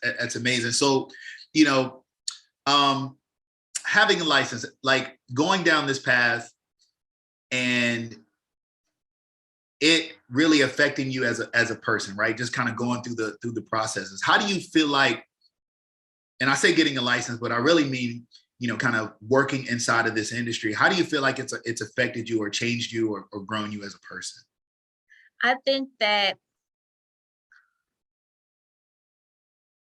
that's amazing. So, you know, having a license, like going down this path and it really affecting you as a person, right? Just kind of going through the processes. How do you feel like, and I say getting a license, but I really mean, you know, kind of working inside of this industry. How do you feel like it's affected you or changed you or grown you as a person? I think that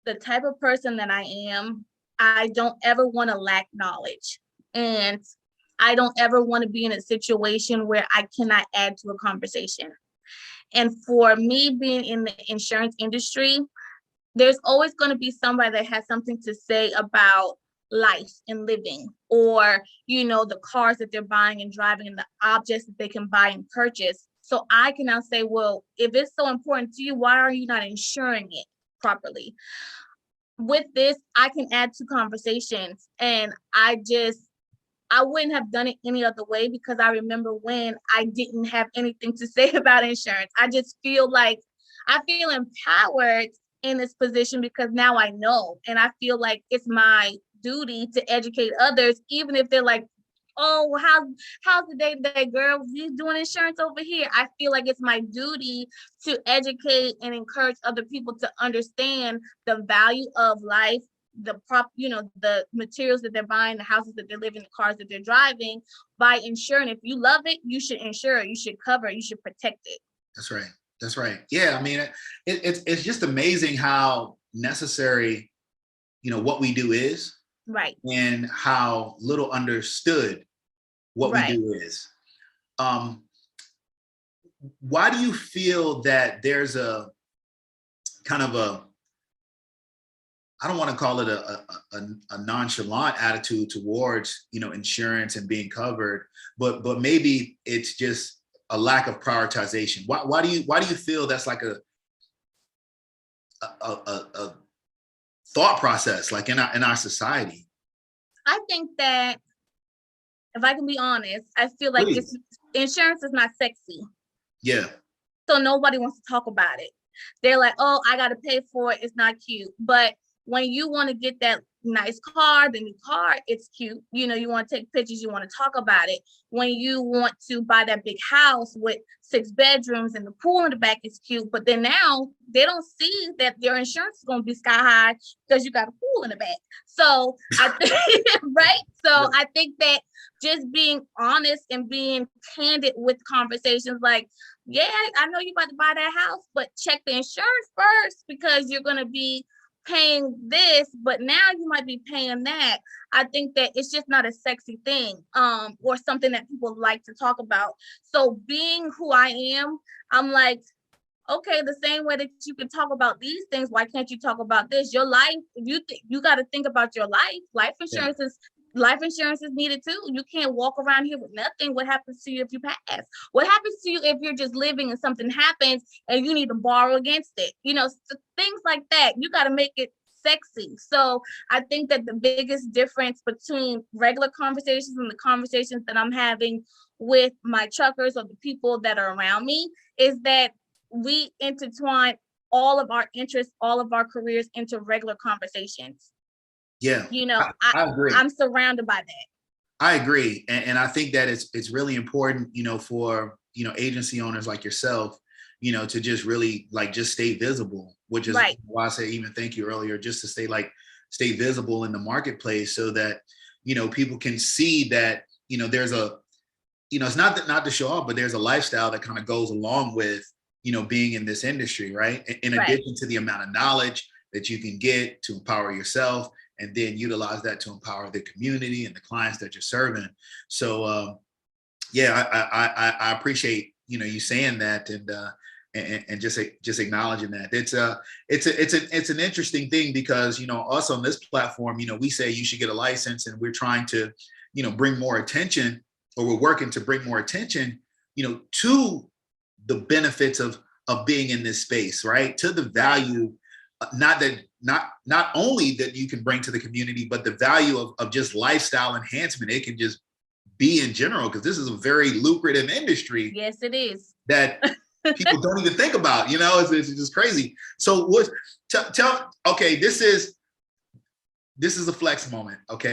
the type of person that I am, I don't ever want to lack knowledge. And I don't ever want to be in a situation where I cannot add to a conversation. And for me being in the insurance industry, there's always going to be somebody that has something to say about life and living, or, you know, the cars that they're buying and driving and the objects that they can buy and purchase. So I can now say, well, if it's so important to you, why are you not insuring it properly? With this, I can add to conversations, and I wouldn't have done it any other way, because I remember when I didn't have anything to say about insurance. I just feel like I feel empowered in this position because now I know, and I feel like it's my duty to educate others, even if they're like, oh, how's the day-to-day, girl? You doing insurance over here? I feel like it's my duty to educate and encourage other people to understand the value of life, the materials that they're buying, the houses that they're living, the cars that they're driving, by insuring. If you love it, you should insure it, you should cover it, you should protect it. That's right. That's right. Yeah, I mean, it's just amazing how necessary, you know, what we do is, right, and how little understood what we do is. Why do you feel that there's a kind of I don't want to call it a nonchalant attitude towards, you know, insurance and being covered, but maybe it's just a lack of prioritization? Why do you feel that's like a thought process, like in our society? I think that, if I can be honest, I feel like insurance is not sexy. Yeah. So nobody wants to talk about it. They're like, oh, I got to pay for it. It's not cute. But when you want to get that nice car, the new car, it's cute. You know, you want to take pictures, you want to talk about it. When you want to buy that big house with 6 bedrooms and the pool in the back, is cute. But then now they don't see that your insurance is going to be sky high because you got a pool in the back. So I think, right? So I think that just being honest and being candid with conversations, like, yeah, I know you're about to buy that house, but check the insurance first, because you're going to be paying this, but now you might be paying that. I think that it's just not a sexy thing, or something that people like to talk about. So being who I am, I'm like, okay, the same way that you can talk about these things, why can't you talk about this? Your life, you got to think about your life. Life insurance is needed too. You can't walk around here with nothing. What happens to you if you pass? What happens to you if you're just living and something happens and you need to borrow against it? You know, things like that. You got to make it sexy. So I think that the biggest difference between regular conversations and the conversations that I'm having with my truckers or the people that are around me is that we intertwine all of our interests, all of our careers into regular conversations. Yeah, you know, I agree. I'm surrounded by that. I agree, and I think that it's really important, you know, for, you know, agency owners like yourself, you know, to just really like just stay visible, which is why I say even thank you earlier, just to stay visible in the marketplace, so that, you know, people can see that, you know, there's a, you know, it's not to show off, but there's a lifestyle that kind of goes along with, you know, being in this industry, right? In addition to the amount of knowledge that you can get to empower yourself, and then utilize that to empower the community and the clients that you're serving. So yeah, I appreciate, you know, you saying that, and just acknowledging that. It's an interesting thing, because, you know, us on this platform, you know, we say you should get a license, and we're trying to, you know, bring more attention, or we're working to bring more attention, you know, to the benefits of being in this space, right? To the value, not only that you can bring to the community, but the value of just lifestyle enhancement it can just be in general, because this is a very lucrative industry. Yes, it is. That people don't even think about, it's just crazy. So okay, this is a flex moment. Okay.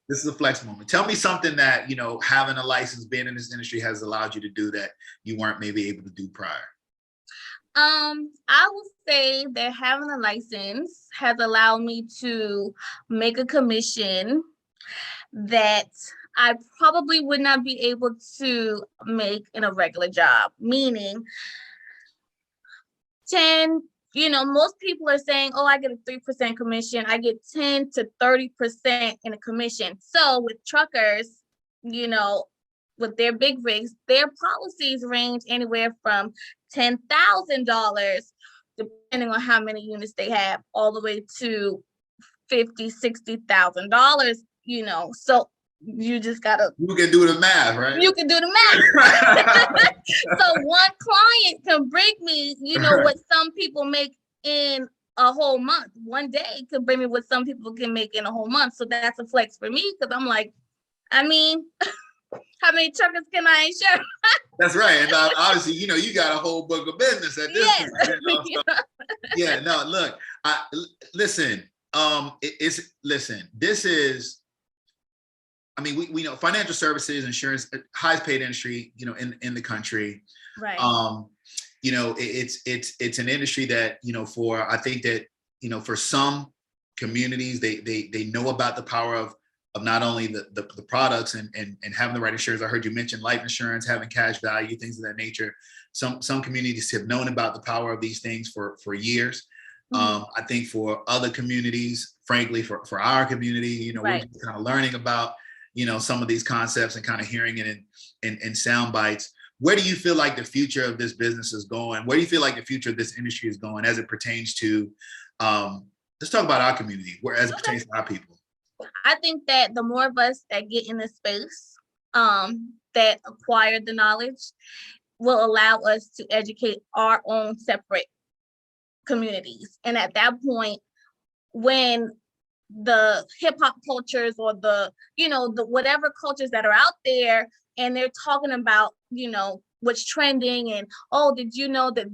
This is a flex moment. Tell me something that, having a license, being in this industry has allowed you to do that you weren't maybe able to do prior. I would say that having a license has allowed me to make a commission that I probably would not be able to make in a regular job, meaning 10, most people are saying, oh, I get a 3% commission. I get 10 to 30% in a commission. So with truckers, with their big rigs, their policies range anywhere from $10,000, depending on how many units they have, all the way to $50,000, $60,000, so you just gotta. You can do the math, right? You can do the math. So one client can bring me, what some people make in a whole month. One day could bring me what some people can make in a whole month. So that's a flex for me, because I'm like, how many truckers can I insure? That's right. And obviously, you got a whole book of business at this point. Yeah, no, look, listen, this is, we know financial services, insurance, highest paid industry, in the country. Right. It's an industry that, I think that, for some communities, they know about the power of not only the products and having the right insurance. I heard you mention life insurance, having cash value, things of that nature. Some communities have known about the power of these things for years. Mm-hmm. I think for other communities, frankly, for our community, right, we're just kind of learning about, some of these concepts and kind of hearing it in sound bites. Where do you feel like the future of this business is going? Where do you feel like the future of this industry is going as it pertains to, let's talk about our community, as it pertains to our people? I think that the more of us that get in this space, that acquire the knowledge, will allow us to educate our own separate communities. And at that point, when the hip hop cultures or the whatever cultures that are out there, and they're talking about, what's trending, and, oh, did you know that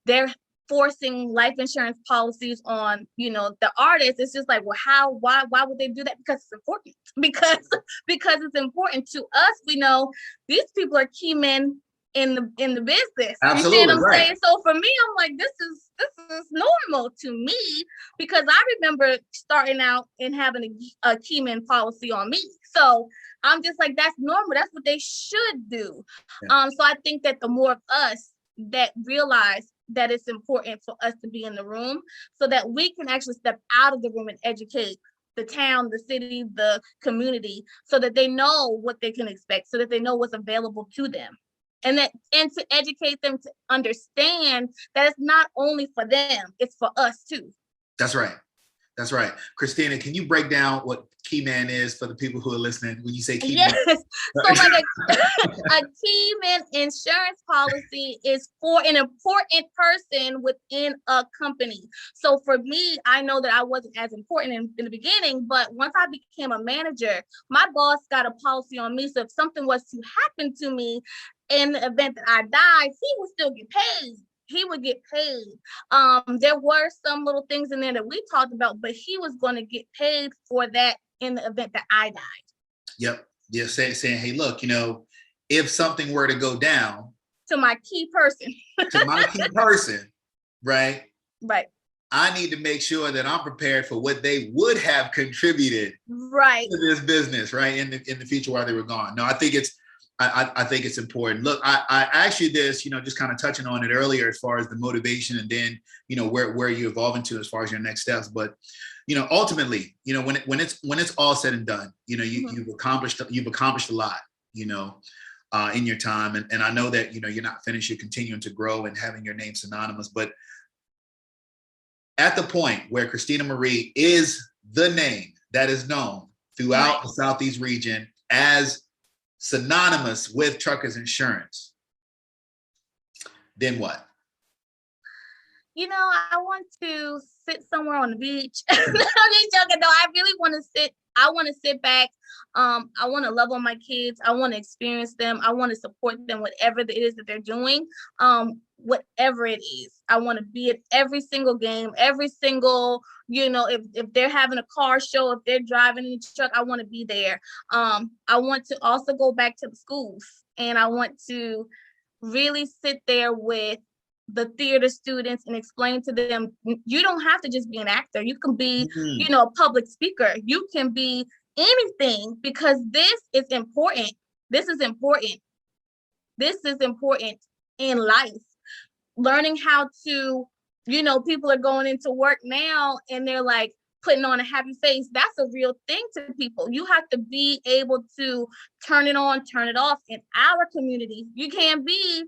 they're forcing life insurance policies on, the artists. It's just like, well, why would they do that? Because it's important. Because it's important to us. We know these people are key men in the business. Absolutely, you see what I'm right. saying? So for me, I'm like, this is normal to me, because I remember starting out and having a key man policy on me. So I'm just like, that's normal. That's what they should do. Yeah. So I think that the more of us that realize that it's important for us to be in the room, so that we can actually step out of the room and educate the town, the city, the community, so that they know what they can expect, so that they know what's available to them. And to educate them to understand that it's not only for them, it's for us too. That's right. That's right. Christina, can you break down what key man is for the people who are listening when you say key man? Yes. So like a key man insurance policy is for an important person within a company. So for me, I know that I wasn't as important in the beginning, but once I became a manager, my boss got a policy on me. So if something was to happen to me in the event that I died, he would still get paid. He would get paid. There were some little things in there that we talked about, but he was going to get paid for that in the event that I died. Yep. Yeah. Saying, hey, look, if something were to go down to my key person, right? Right. I need to make sure that I'm prepared for what they would have contributed, right, to this business, right, in the future while they were gone. No, I think it's important. Look, I asked you this, just kind of touching on it earlier as far as the motivation, and then, where you evolve into as far as your next steps. But, ultimately, when it's all said and done, you've accomplished a lot, in your time. And I know that, you're not finished, you're continuing to grow and having your name synonymous. But at the point where Christina Marie is the name that is known throughout the Southeast region as synonymous with truckers insurance, then what? I want to sit somewhere on the beach. I'm just joking. No, I really want to sit. I want to sit back. I want to love on my kids. I want to experience them. I want to support them, whatever it is that they're doing. whatever it is. I want to be at every single game, every single, if they're having a car show, if they're driving in the truck, I want to be there. I want to also go back to the schools, and I want to really sit there with the theater students and explain to them, you don't have to just be an actor. You can be, a public speaker. You can be anything, because this is important. This is important. This is important in life. Learning how to, people are going into work now and they're like putting on a happy face. That's a real thing to people. You have to be able to turn it on, turn it off. In our community, you can't be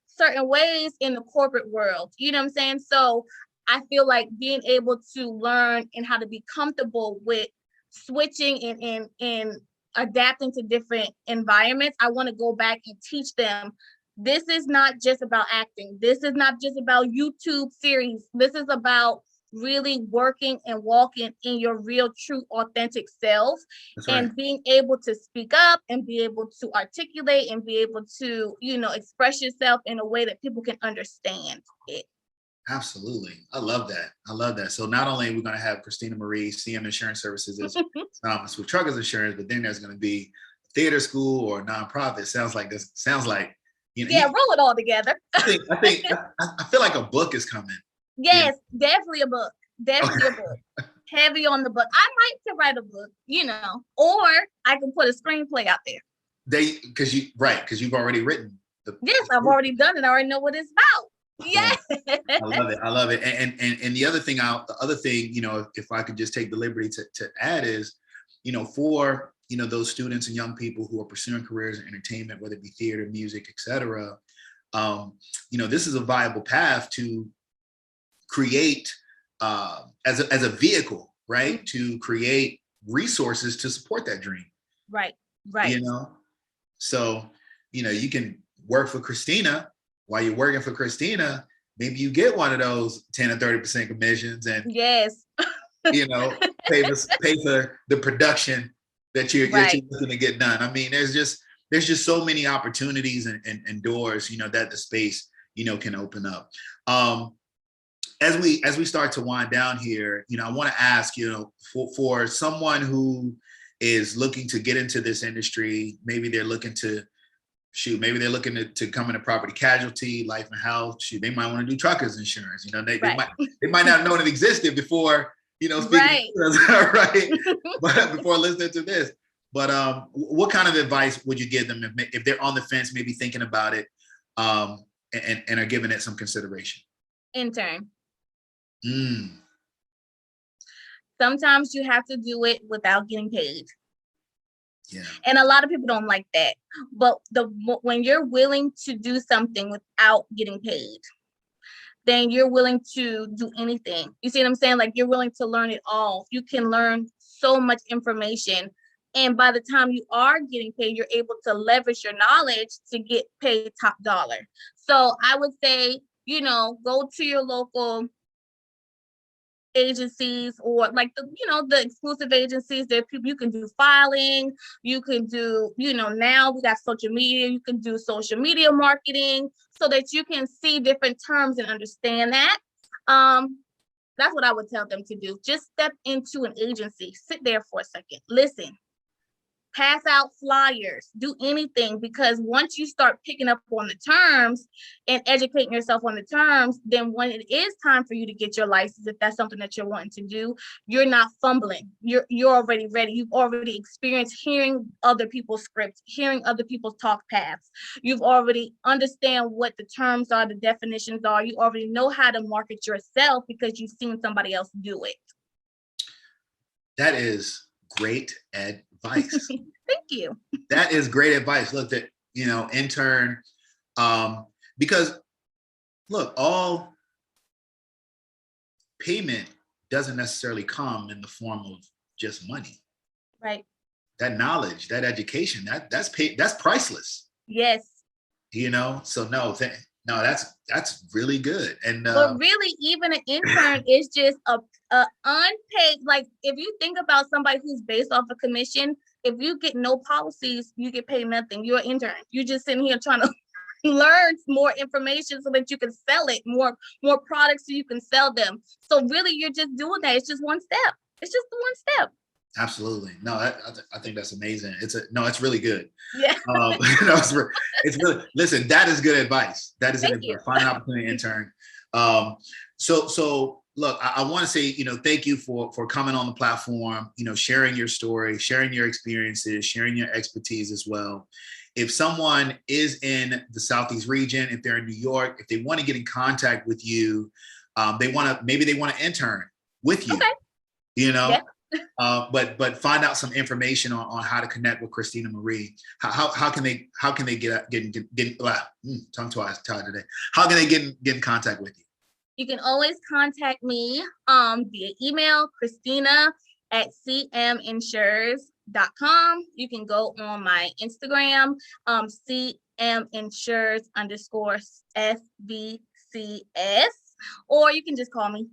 certain ways in the corporate world. You know what I'm saying? So I feel like being able to learn and how to be comfortable with switching and adapting to different environments. I want to go back and teach them, this is not just about acting. This is not just about YouTube series. This is about really working and walking in your real, true, authentic self. That's right. And being able to speak up and be able to articulate and be able to, express yourself in a way that people can understand it. Absolutely. I love that. I love that. So not only are we going to have Christina Marie, CM Insurance Services as with Truckers Insurance, but then there's going to be theater school or nonprofit. Sounds like roll it all together. I feel like a book is coming. Yes, definitely a book. Definitely a book. Heavy on the book. I might write a book, or I can put a screenplay out there. Because you've already written. Yes, I've already done it. I already know what it's about. Yes. I love it. And the other thing, if I could just take the liberty to add is, for those students and young people who are pursuing careers in entertainment, whether it be theater, music, etc. This is a viable path to create as a vehicle, right? To create resources to support that dream. Right. So you can work for Christina. While you're working for Christina, maybe you get one of those 10 or 30% commissions, and yes, pay for the production that you're looking to get done. I mean, there's just so many opportunities and doors, that the space, can open up. As we start to wind down here, I want to ask, for someone who is looking to get into this industry, maybe they're looking to come into property casualty, life and health. They might want to do truckers insurance. They might not know it existed before, speaking right. But before listening to this. But what kind of advice would you give them if they're on the fence, maybe thinking about it, and are giving it some consideration? Intern. Sometimes you have to do it without getting paid. Yeah. And a lot of people don't like that. But when you're willing to do something without getting paid, then you're willing to do anything. You see what I'm saying? Like, you're willing to learn it all. You can learn so much information. And by the time you are getting paid, you're able to leverage your knowledge to get paid top dollar. So I would say, go to your local agencies, or like the exclusive agencies. There are people, you can do filing, you can do, now we got social media, you can do social media marketing, so that you can see different terms and understand that. That's what I would tell them to do. Just step into an agency, sit there for a second, listen, pass out flyers, do anything, because once you start picking up on the terms and educating yourself on the terms, then when it is time for you to get your license, if that's something that you're wanting to do, you're not fumbling. You're already ready. You've already experienced hearing other people's scripts, hearing other people's talk paths. You've already understand what the terms are, the definitions are. You already know how to market yourself because you've seen somebody else do it. That is great advice. Thank you. That is great advice. Look, that intern, because look, all payment doesn't necessarily come in the form of just money. Right. That knowledge, that education, that's priceless. Yes. So that's really good. And but really, even an intern is just a unpaid. Like, if you think about somebody who's based off a commission, if you get no policies, you get paid nothing. You're an intern. You're just sitting here trying to learn more information so that you can sell it, more products so you can sell them. So really, you're just doing that. It's just one step. It's just the one step. Absolutely. No, I think that's amazing. It's really good. Yeah. It's really, listen, that is good advice. That is Thank you. Find an opportunity to intern. So look, I want to say, thank you for coming on the platform, sharing your story, sharing your experiences, sharing your expertise as well. If someone is in the Southeast region, if they're in New York, if they want to get in contact with you, maybe they want to intern with you, okay. Yeah. But find out some information on how to connect with Christina Marie. How can they get tongue tied today? How can they get in contact with you? You can always contact me via email, Christina@cminsures.com. You can go on my Instagram, cminsures_FBCS, or you can just call me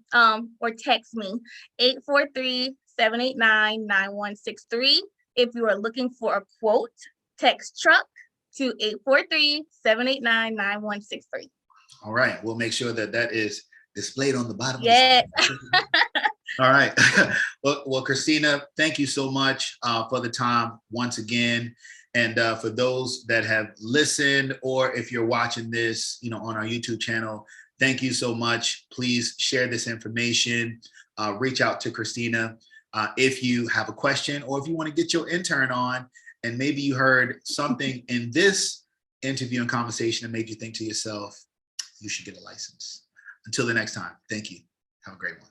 or text me 843-789-9163. If you are looking for a quote, text truck to 843-789-9163. All right, we'll make sure that is displayed on the bottom. Yes. All right. Well, Christina, thank you so much for the time once again. And for those that have listened, or if you're watching this, on our YouTube channel, thank you so much. Please share this information. Reach out to Christina if you have a question, or if you want to get your intern on, and maybe you heard something in this interview and conversation that made you think to yourself, you should get a license. Until the next time, thank you. Have a great one.